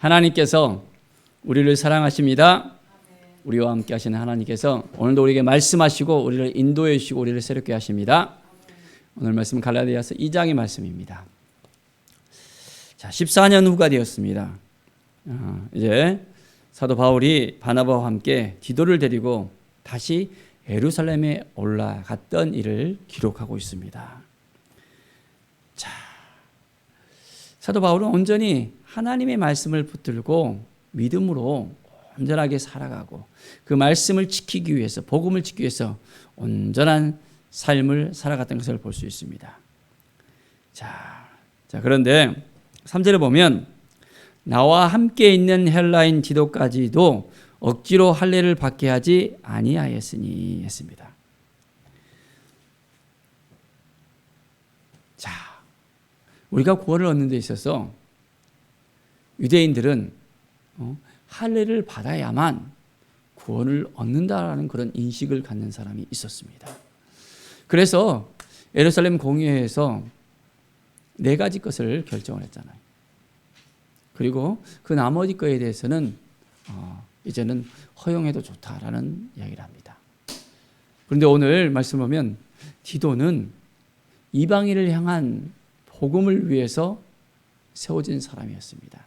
하나님께서 우리를 사랑하십니다. 우리와 함께 하시는 하나님께서 오늘도 우리에게 말씀하시고 우리를 인도해 주시고 우리를 새롭게 하십니다. 오늘 말씀 갈라디아서 2장의 말씀입니다. 자, 14년 후가 되었습니다. 이제 사도 바울이 바나바와 함께 디도를 데리고 다시 예루살렘에 올라갔던 일을 기록하고 있습니다. 자, 사도 바울은 온전히 하나님의 말씀을 붙들고 믿음으로 온전하게 살아가고 그 말씀을 지키기 위해서, 복음을 지키기 위해서 온전한 삶을 살아갔던 것을 볼 수 있습니다. 자, 그런데 3절에 보면 나와 함께 있는 헬라인 디도까지도 억지로 할례를 받게 하지 아니하였으니 했습니다. 자, 우리가 구원을 얻는 데 있어서 유대인들은 할례를 받아야만 구원을 얻는다라는 그런 인식을 갖는 사람이 있었습니다. 그래서 예루살렘 공회에서 4가지 것을 결정을 했잖아요. 그리고 그 나머지 거에 대해서는 이제는 허용해도 좋다라는 이야기를 합니다. 그런데 오늘 말씀을 보면 디도는 이방인을 향한 복음을 위해서 세워진 사람이었습니다.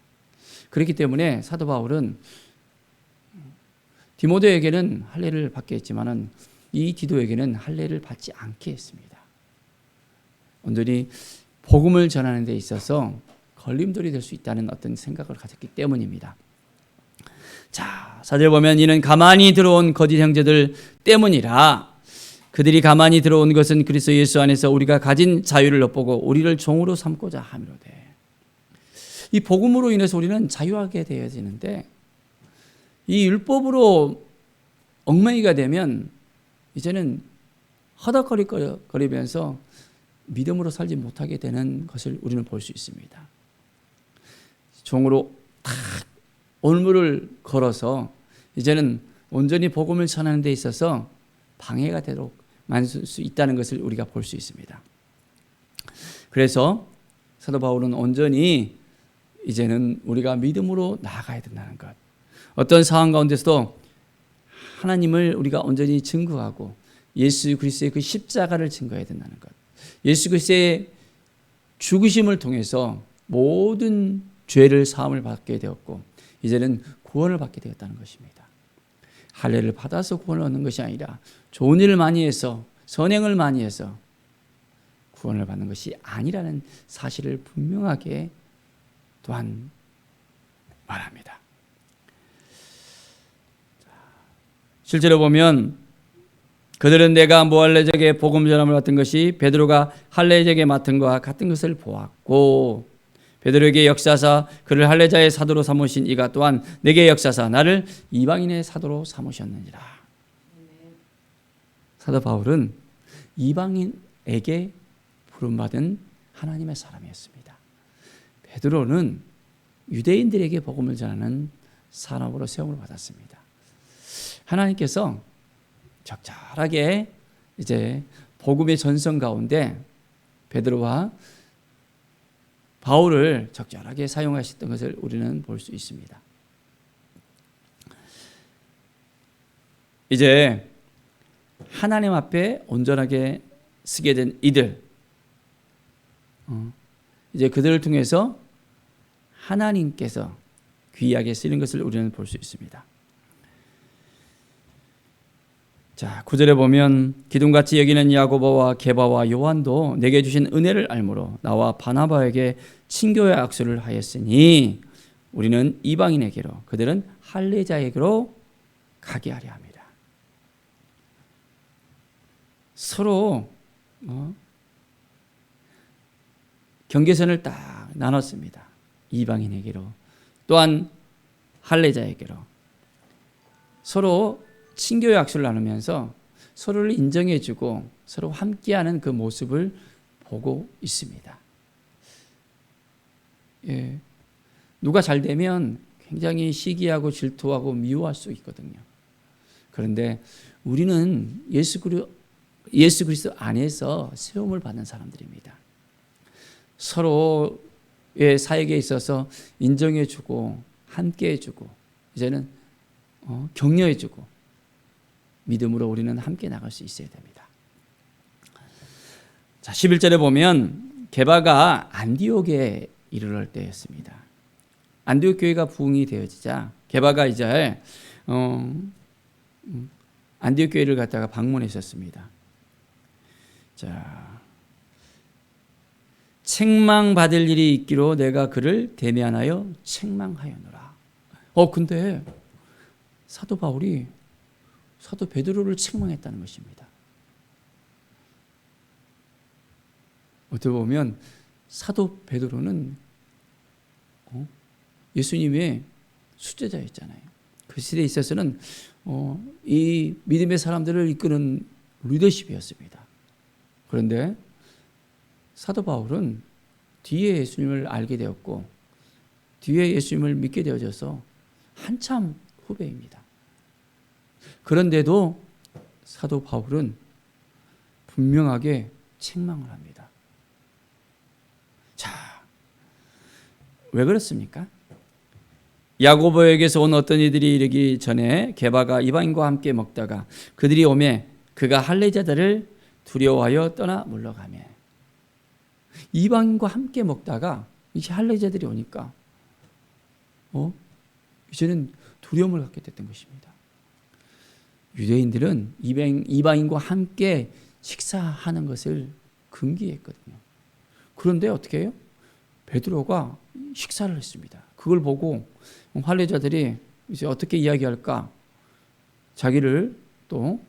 그렇기 때문에 사도 바울은 디모데에게는 할례를 받게 했지만은 이 디도에게는 할례를 받지 않게 했습니다. 온전히 복음을 전하는 데 있어서 걸림돌이 될 수 있다는 어떤 생각을 가졌기 때문입니다. 자, 4절 보면 이는 가만히 들어온 거짓 형제들 때문이라. 그들이 가만히 들어온 것은 그리스도 예수 안에서 우리가 가진 자유를 엿보고 우리를 종으로 삼고자 함이로되. 이 복음으로 인해서 우리는 자유하게 되어지는데 이 율법으로 얽매이가 되면 이제는 허덕거리면서 믿음으로 살지 못하게 되는 것을 우리는 볼 수 있습니다. 종으로 탁 올무를 걸어서 이제는 온전히 복음을 전하는 데 있어서 방해가 되도록 만들 수 있다는 것을 우리가 볼 수 있습니다. 그래서 사도 바울은 온전히 이제는 우리가 믿음으로 나아가야 된다는 것. 어떤 상황 가운데서도 하나님을 우리가 온전히 증거하고 예수 그리스도의 그 십자가를 증거해야 된다는 것. 예수 그리스도의 죽으심을 통해서 모든 죄를 사함을 받게 되었고 이제는 구원을 받게 되었다는 것입니다. 할례를 받아서 구원을 얻는 것이 아니라 좋은 일을 많이 해서 선행을 많이 해서 구원을 받는 것이 아니라는 사실을 분명하게 또한 말합니다. 실제로 보면 그들은 내가 무할례적에 복음 전함을 맡은 것이 베드로가 할례적에 맡은 것과 같은 것을 보았고 베드로에게 역사사 그를 할례자의 사도로 삼으신 이가 또한 내게 역사사 나를 이방인의 사도로 삼으셨느니라. 사도 바울은 이방인에게 부름받은 하나님의 사람이었습니다. 베드로는 유대인들에게 복음을 전하는 사람으로 세움을 받았습니다. 하나님께서 적절하게 이제 복음의 전선 가운데 베드로와 바울을 적절하게 사용하셨던 것을 우리는 볼 수 있습니다. 이제 하나님 앞에 온전하게 쓰게 된 이들, 이제 그들을 통해서 하나님께서 귀하게 쓰는 것을 우리는 볼 수 있습니다. 자, 9절에 보면 기둥같이 여기는 야고보와 게바와 요한도 내게 주신 은혜를 알므로 나와 바나바에게 친교의 악수를 하였으니 우리는 이방인에게로 그들은 할례자에게로 가게 하려 합니다. 서로 경계선을 딱 나눴습니다. 이방인에게로 또한 할례자에게로 서로 친교의 악수를 나누면서 서로를 인정해주고 서로 함께하는 그 모습을 보고 있습니다. 예. 누가 잘 되면 굉장히 시기하고 질투하고 미워할 수 있거든요. 그런데 우리는 예수 그리스도 안에서 세움을 받는 사람들입니다. 서로의 사역에 있어서 인정해주고 함께 해주고 이제는 격려해주고 믿음으로 우리는 함께 나갈 수 있어야 됩니다. 자, 11절에 보면 게바가 안디옥에 이르를 때였습니다. 안디옥 교회가 부흥이 되어지자 게바가 이제 안디옥 교회를 갖다가 방문했었습니다. 자, 책망받을 일이 있기로 내가 그를 대면하여 책망하였노라. 근데 사도 바울이 사도 베드로를 책망했다는 것입니다. 어떻게 보면 사도 베드로는 예수님의 수제자였잖아요. 그 시대에 있어서는 이 믿음의 사람들을 이끄는 리더십이었습니다. 그런데 사도 바울은 뒤에 예수님을 알게 되었고 뒤에 예수님을 믿게 되어져서 한참 후배입니다. 그런데도 사도 바울은 분명하게 책망을 합니다. 자, 왜 그렇습니까? 야고보에게서 온 어떤 이들이 이르기 전에 게바가 이방인과 함께 먹다가 그들이 오매 그가 할례자들을 두려워하여 떠나 물러가며. 이방인과 함께 먹다가 이제 할례자들이 오니까 이제는 두려움을 갖게 됐던 것입니다. 유대인들은 이방인과 함께 식사하는 것을 금기했거든요. 그런데 어떻게 해요? 베드로가 식사를 했습니다. 그걸 보고 할례자들이 이제 어떻게 이야기할까? 자기를 또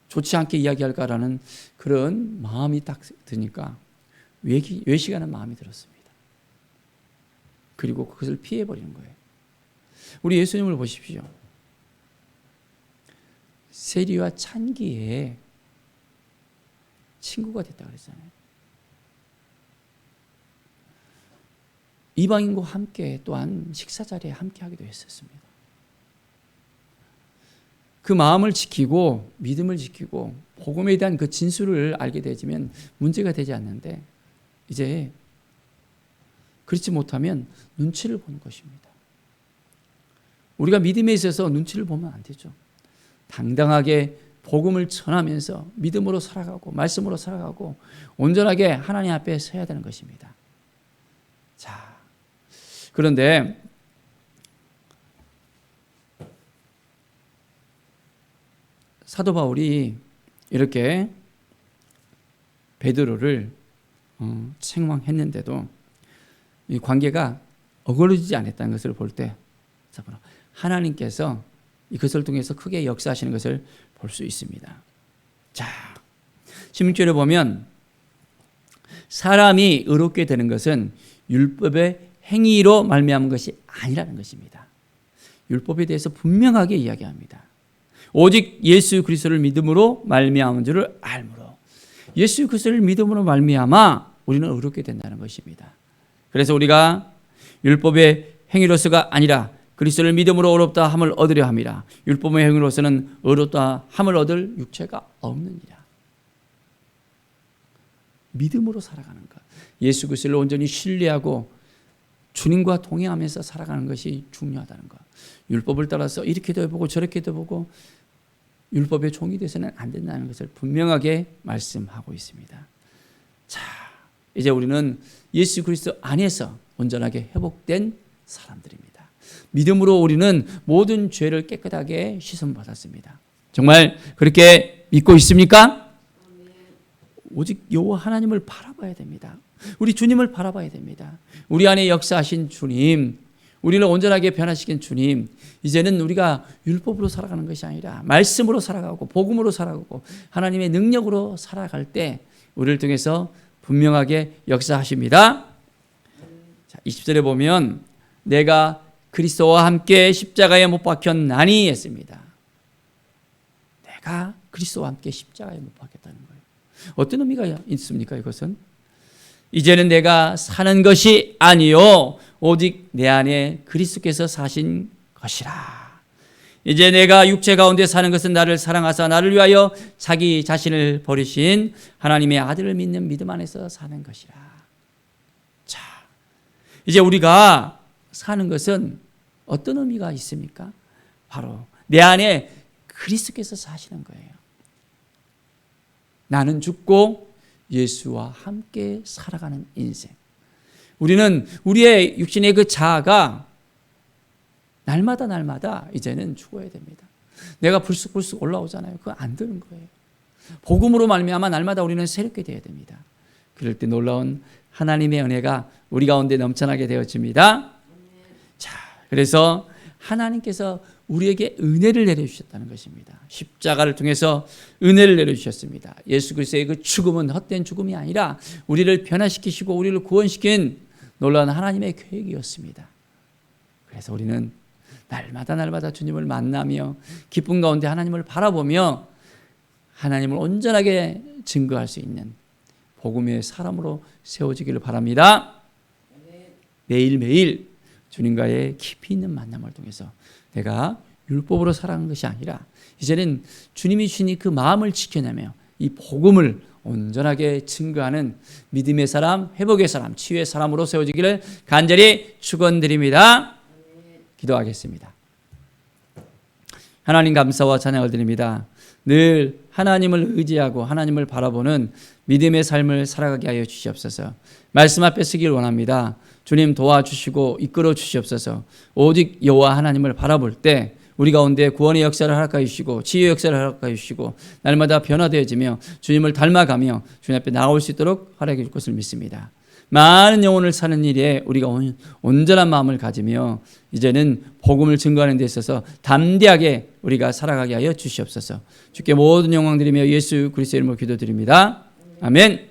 좋지 않게 이야기할까라는 그런 마음이 딱 드니까 외식하는 마음이 들었습니다. 그리고 그것을 피해버리는 거예요. 우리 예수님을 보십시오. 세리와 찬기의 친구가 됐다 그랬잖아요. 이방인과 함께 또한 식사 자리에 함께 하기도 했었습니다. 그 마음을 지키고 믿음을 지키고 복음에 대한 그 진수를 알게 되면 문제가 되지 않는데 이제 그렇지 못하면 눈치를 보는 것입니다. 우리가 믿음에 있어서 눈치를 보면 안 되죠. 당당하게 복음을 전하면서 믿음으로 살아가고 말씀으로 살아가고 온전하게 하나님 앞에 서야 되는 것입니다. 자, 그런데 사도 바울이 이렇게 베드로를 책망했는데도 이 관계가 어그러지지 않았다는 것을 볼 때 하나님께서 이것을 통해서 크게 역사하시는 것을 볼 수 있습니다. 자, 16절에 보면 사람이 의롭게 되는 것은 율법의 행위로 말미암은 것이 아니라는 것입니다. 율법에 대해서 분명하게 이야기합니다. 오직 예수 그리스도를 믿음으로 말미암은 줄을 알므로 예수 그리스도를 믿음으로 말미암아 우리는 의롭게 된다는 것입니다. 그래서 우리가 율법의 행위로서가 아니라 그리스도를 믿음으로 의롭다 함을 얻으려 함이라. 율법의 행위로서는 의롭다 함을 얻을 육체가 없느니라. 믿음으로 살아가는 것, 예수 그리스도를 온전히 신뢰하고 주님과 동행하면서 살아가는 것이 중요하다는 것. 율법을 따라서 이렇게도 해보고 저렇게도 해보고 율법의 종이 돼서는 안 된다는 것을 분명하게 말씀하고 있습니다. 자, 이제 우리는 예수 그리스도 안에서 온전하게 회복된 사람들입니다. 믿음으로 우리는 모든 죄를 깨끗하게 씻음받았습니다. 정말 그렇게 믿고 있습니까? 오직 여호와 하나님을 바라봐야 됩니다. 우리 주님을 바라봐야 됩니다. 우리 안에 역사하신 주님, 우리를 온전하게 변화시킨 주님, 이제는 우리가 율법으로 살아가는 것이 아니라 말씀으로 살아가고 복음으로 살아가고 하나님의 능력으로 살아갈 때 우리를 통해서 분명하게 역사하십니다. 자, 20절에 보면 내가 그리스도와 함께 십자가에 못 박혔나니 했습니다. 내가 그리스도와 함께 십자가에 못 박혔다는 거예요. 어떤 의미가 있습니까? 이것은 이제는 내가 사는 것이 아니요 오직 내 안에 그리스도께서 사신 것이라. 이제 내가 육체 가운데 사는 것은 나를 사랑하사 나를 위하여 자기 자신을 버리신 하나님의 아들을 믿는 믿음 안에서 사는 것이라. 자, 이제 우리가 사는 것은 어떤 의미가 있습니까? 바로 내 안에 그리스도께서 사시는 거예요. 나는 죽고 예수와 함께 살아가는 인생. 우리는 우리의 육신의 그 자아가 날마다 이제는 죽어야 됩니다. 내가 불쑥 올라오잖아요. 그거 안 되는 거예요. 복음으로 말미암아 날마다 우리는 새롭게 되어야 됩니다. 그럴 때 놀라운 하나님의 은혜가 우리 가운데 넘쳐나게 되어집니다. 자, 그래서 하나님께서 우리에게 은혜를 내려주셨다는 것입니다. 십자가를 통해서 은혜를 내려주셨습니다. 예수 그리스도의 그 죽음은 헛된 죽음이 아니라 우리를 변화시키시고 우리를 구원시킨 놀라운 하나님의 계획이었습니다. 그래서 우리는 날마다 주님을 만나며 기쁨 가운데 하나님을 바라보며 하나님을 온전하게 증거할 수 있는 복음의 사람으로 세워지기를 바랍니다. 매일매일 주님과의 깊이 있는 만남을 통해서 내가 율법으로 살아가는 것이 아니라 이제는 주님이 주신 그 마음을 지켜내며 이 복음을 온전하게 증거하는 믿음의 사람, 회복의 사람, 치유의 사람으로 세워지기를 간절히 축원드립니다. 기도하겠습니다. 하나님 감사와 찬양을 드립니다. 늘 하나님을 의지하고 하나님을 바라보는 믿음의 삶을 살아가게 하여 주시옵소서. 말씀 앞에 서길 원합니다. 주님 도와주시고 이끌어 주시옵소서. 오직 여호와 하나님을 바라볼 때 우리 가운데 구원의 역사를 허락하여 주시고 치유의 역사를 허락하여 주시고 날마다 변화되어지며 주님을 닮아가며 주님 앞에 나올 수 있도록 허락해 줄 것을 믿습니다. 많은 영혼을 사는 일에 우리가 온전한 마음을 가지며 이제는 복음을 증거하는 데 있어서 담대하게 우리가 살아가게 하여 주시옵소서. 주께 모든 영광 드리며 예수 그리스도의 이름으로 기도드립니다. 아멘.